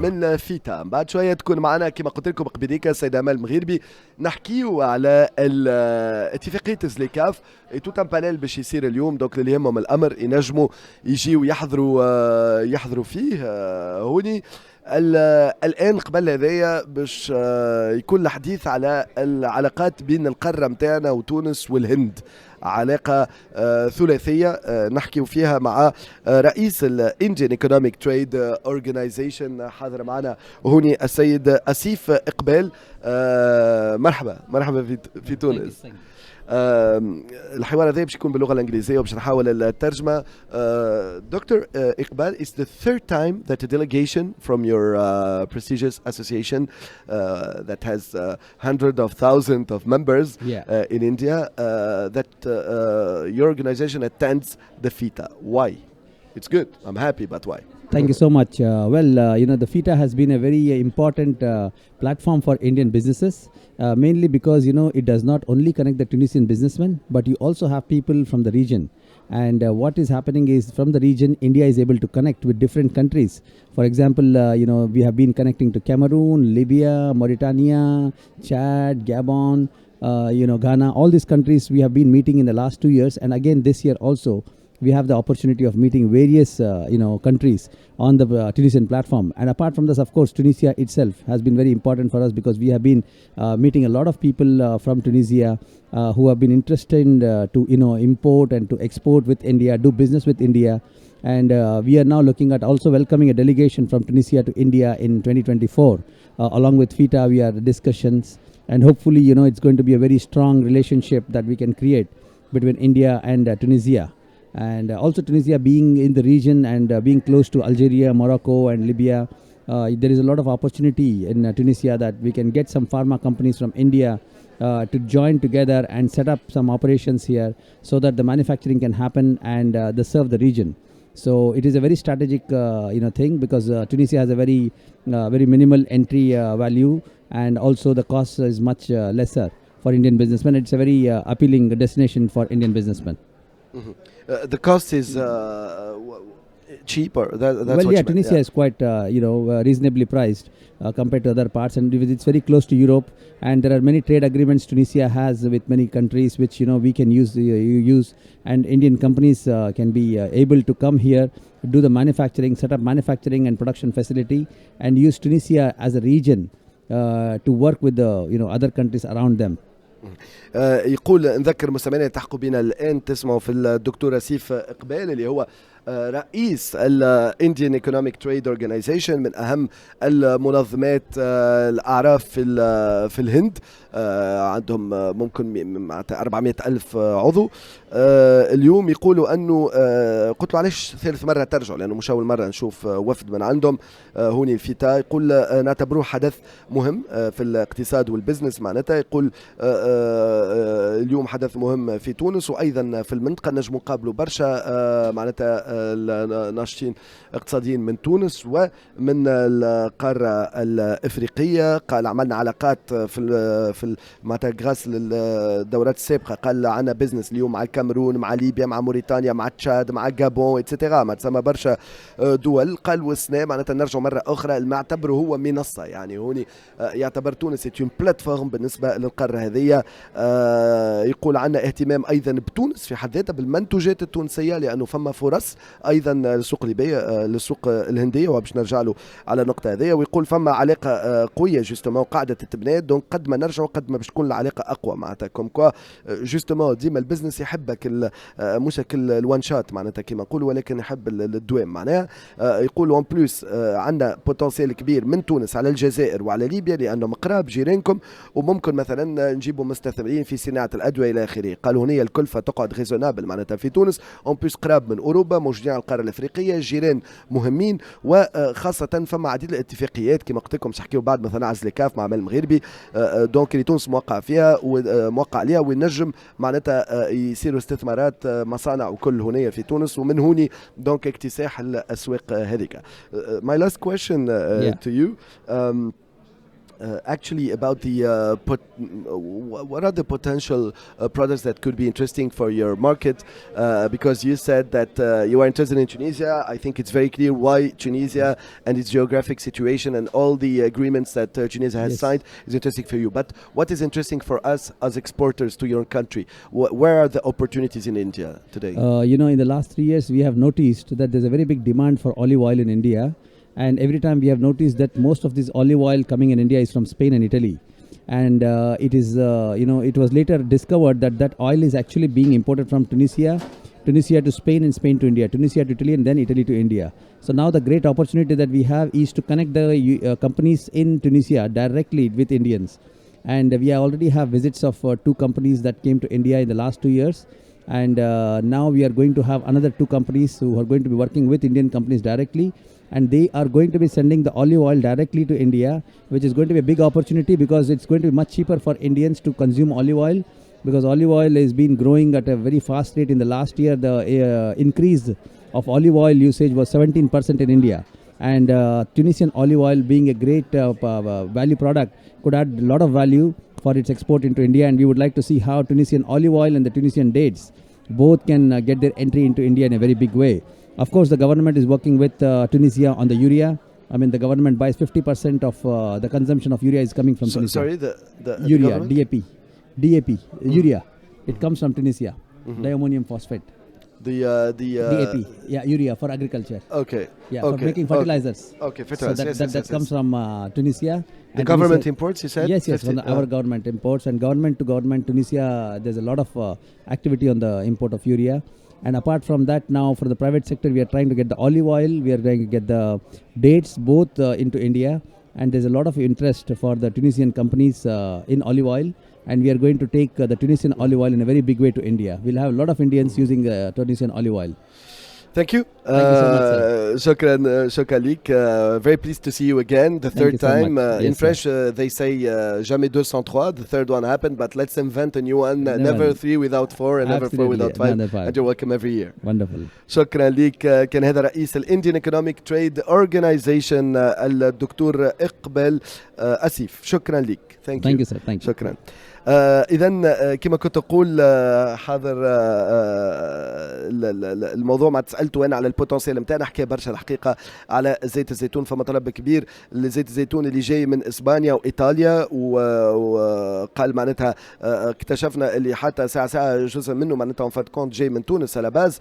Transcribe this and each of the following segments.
من فيتا. بعد شويه تكون معنا كما قلت لكم قبيليك السيد امال المغيربي نحكيو على اتفاقيه زليكاف توت ان بانيل باش يصير اليوم. دونك اللي يهمهم الامر ينجموا يجيو يحضروا فيه هوني. الان قبل هذايا باش يكون الحديث على العلاقات بين القاره متاعنا وتونس والهند، علاقة ثلاثية نحكي فيها مع رئيس الانديان ايكونوميك تريد اورجانيزيشن. حاضر معنا هوني السيد اسيف اقبال. مرحبا في تونس. الحوار هذا باش يكون باللغه الانجليزيه وباش نحاول الترجمه. دكتور اقبال, is the third time that a delegation from your prestigious association that has hundreds of thousands of members in India that your organization attends the FITA. Why? It's good. I'm happy, but why? Thank you so much. The FITA has been a very important platform for Indian businesses, mainly because, it does not only connect the Tunisian businessmen, but you also have people from the region. And what is happening is from the region, India is able to connect with different countries. For example, we have been connecting to Cameroon, Libya, Mauritania, Chad, Gabon, Ghana. All these countries we have been meeting in the last 2 years. And again, this year also, we have the opportunity of meeting various countries on the Tunisian platform. And apart from this, of course, Tunisia itself has been very important for us because we have been meeting a lot of people from Tunisia who have been interested to import and to export with India, do business with India. And we are now looking at also welcoming a delegation from Tunisia to India in 2024. Along with FITA, we are discussions, and hopefully it's going to be a very strong relationship that we can create between India and Tunisia. And also Tunisia being in the region and being close to Algeria, Morocco and Libya, there is a lot of opportunity in Tunisia that we can get some pharma companies from India to join together and set up some operations here so that the manufacturing can happen and they serve the region. So it is a very strategic thing because Tunisia has a very minimal entry value, and also the cost is much lesser for Indian businessmen. It's a very appealing destination for Indian businessmen. Mm-hmm. The cost is cheaper. Tunisia is quite reasonably priced compared to other parts, and it's very close to Europe. And there are many trade agreements Tunisia has with many countries, which we can use, and Indian companies can be able to come here, do the manufacturing, set up manufacturing and production facility, and use Tunisia as a region to work with the other countries around them. يقول نذكر المستمعين تحقوا بنا الآن تسمعوا في الدكتور أسيف إقبال اللي هو رئيس الانديان ايكونوميك تريد اورجانيزيشن، من اهم المنظمات الاعراف في الهند. عندهم ممكن 400 ألف عضو. اليوم يقولوا أنه قلت له علاش ثالث مرة ترجعوا، لأنه مش أول مرة نشوف وفد من عندهم هوني الفيتا. يقول نعتبروه حدث مهم في الاقتصاد والبزنس، معناتها يقول اليوم حدث مهم في تونس وأيضا في المنطقة. نجموا نقابلوا برشا معناتها ناشطين اقتصاديين من تونس ومن القارة الإفريقية. قال عملنا علاقات في معناتها غراس للدورات السابقة. قال عنا بزنس اليوم مع الكاميرون، مع ليبيا، مع موريتانيا، مع تشاد، مع غابون اتسيتيرا، ما تسمى برشا دول. قال والسنة معناتها نرجع مرة أخرى ما اعتبره هو منصة، يعني هوني يعتبر تونس اون بلاتفورم بالنسبة للقارة هذه. يقول عنا اهتمام أيضا بتونس في حد ذاتها بالمنتوجات التونسية، لأنه فما فرص أيضا للسوق الليبية للسوق الهندية، وباش نرجع له على النقطة هذه. ويقول فما علاقة قوية جوستومون قاعدة تتبنى، دونك قد ما نرجعوا قد ما باش تكون العلاقة أقوى معناتها. كوم كوا جوستومون ديما البزنس يحبك مش الوان شات معناتها كيما نقولوا، ولكن يحب الدوام معناها. يقول اون بلوس عندنا بوتنسيال كبير من تونس على الجزائر وعلى ليبيا لأنهم قراب جيرانكم، وممكن مثلا نجيبوا مستثمرين في صناعة الأدوية إلى آخره. قالوا هنا الكلفة تقعد ريزونابل معناتها في تونس، اون بلوس قراب من أوروبا، موجودين على القارة الأفريقية، جيران مهمين، وخاصة فما عديد الاتفاقيات كما قلت لكم نحكيو بعد مثلا على زليكاف مع مال المغربي. دونك اللي تونس موقع فيها وموقع عليها، وينجم معناتها يصيروا استثمارات مصانع وكل هنا في تونس، ومن هوني دونك اكتساح الأسواق هذيك. My last question to you. actually about the what are the potential products that could be interesting for your market, because you said that you are interested in Tunisia. I think it's very clear why Tunisia and its geographic situation and all the agreements that Tunisia has signed is interesting for you. But what is interesting for us as exporters to your country? Where are the opportunities in India today? In the last 3 years, we have noticed that there's a very big demand for olive oil in India. And every time we have noticed that most of this olive oil coming in India is from Spain and Italy. And it is, it was later discovered that that oil is actually being imported from Tunisia to Spain and Spain to India, Tunisia to Italy and then Italy to India. So now the great opportunity that we have is to connect the companies in Tunisia directly with Indians. And we already have visits of 2 companies that came to India in the last 2 years. And now we are going to have another 2 companies who are going to be working with Indian companies directly. And they are going to be sending the olive oil directly to India, which is going to be a big opportunity because it's going to be much cheaper for Indians to consume olive oil, because olive oil has been growing at a very fast rate. In the last year, the increase of olive oil usage was 17% in India. And Tunisian olive oil, being a great value product, could add a lot of value for its export into India. And we would like to see how Tunisian olive oil and the Tunisian dates both can get their entry into India in a very big way. Of course, the government is working with Tunisia on the urea. I mean, the government buys 50% of the consumption of urea is coming from Tunisia. Sorry, the urea, DAP, urea. It comes from Tunisia, diammonium phosphate. The DAP, urea for agriculture. Okay. Yeah, for making fertilizers. Okay, fertilizers. So that comes from Tunisia. The government imports, you said? Yes, our government imports, and government to government Tunisia, there's a lot of activity on the import of urea. And apart from that, now for the private sector, we are trying to get the olive oil, we are going to get the dates both into India. And there's a lot of interest for the Tunisian companies in olive oil. And we are going to take the Tunisian olive oil in a very big way to India. We'll have a lot of Indians using Tunisian olive oil. Thank you. Thank you so much, sir. شكرا ليك. Very pleased to see you again. The third so time. much. In Yes, French, they say jamais 2 sans 3. The third one happened, but let's invent a new one. Never 3 without 4 and never 4 without 5. Never 5. And you're welcome every year. Wonderful. شكرا ليك. كان هذا رئيس الانديان ايكونوميك تريد اورجانيزيشن الدكتور اقبال اسيف. شكرا ليك. Thank you, sir. Thank you. شكرا. إذا كما كنت أقول حاضر الموضوع ما تسألته أنا على البوتنسيال نتاعنا، نحكي برشا الحقيقة على زيت الزيتون. فما طلب كبير لزيت الزيتون اللي جاي من إسبانيا وإيطاليا، وقال معناتها اكتشفنا اللي حتى ساعة جزء منه معناتها اون فات كونت جاي من تونس على باز.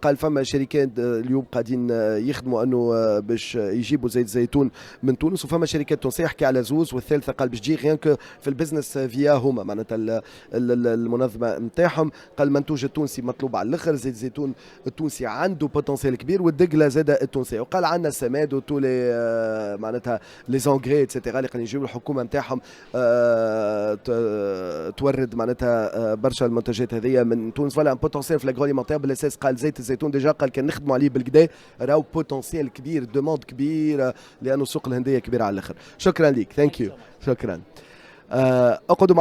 قال فما شركات اليوم قاعدين يخدموا أنه باش يجيبوا زيت الزيتون من تونس، وفما شركات تونسية يحكي على زوز، والثالثة قال باش تجي غيان في البزنس فيا هما معناتها المنظمه نتاعهم. قال المنتوج التونسي مطلوب على الاخر، زيت الزيتون التونسي عنده بوتنسيال كبير، والدقله زاده التونسيه. وقال عندنا السماد وتولي معناتها لي زونغري اتسيتيرا اللي قاعدين يجيبوا الحكومه نتاعهم تورد معناتها برشا المنتجات هذيا من تونس. فوالا بوتنسيال في الاغروليمونتير بالاساس. قال زيت الزيتون ديجا قال كان نخدموا عليه بالكدا راهو بوتنسيال كبير، دوموند كبير، لانه السوق الهنديه كبيره على الاخر. شكرا ليك. ثانك يو. شكرا. اقعدوا